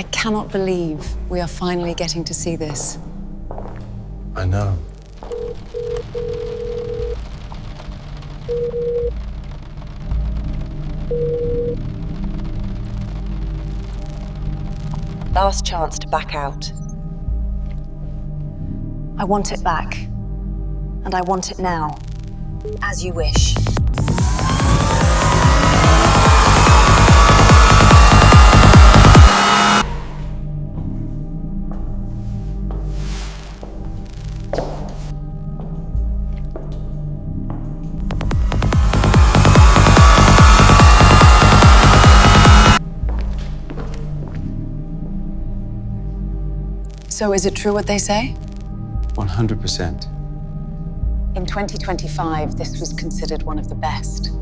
I cannot believe we are finally getting to see this. I know. Last chance to back out. I want it back. And I want it now. As you wish. So is it true what they say? 100%. In 2025, this was considered one of the best.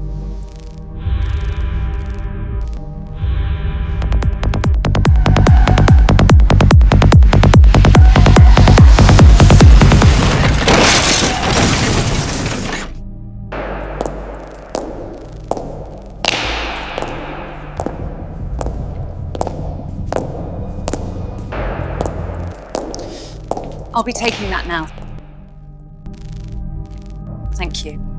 I'll be taking that now. Thank you.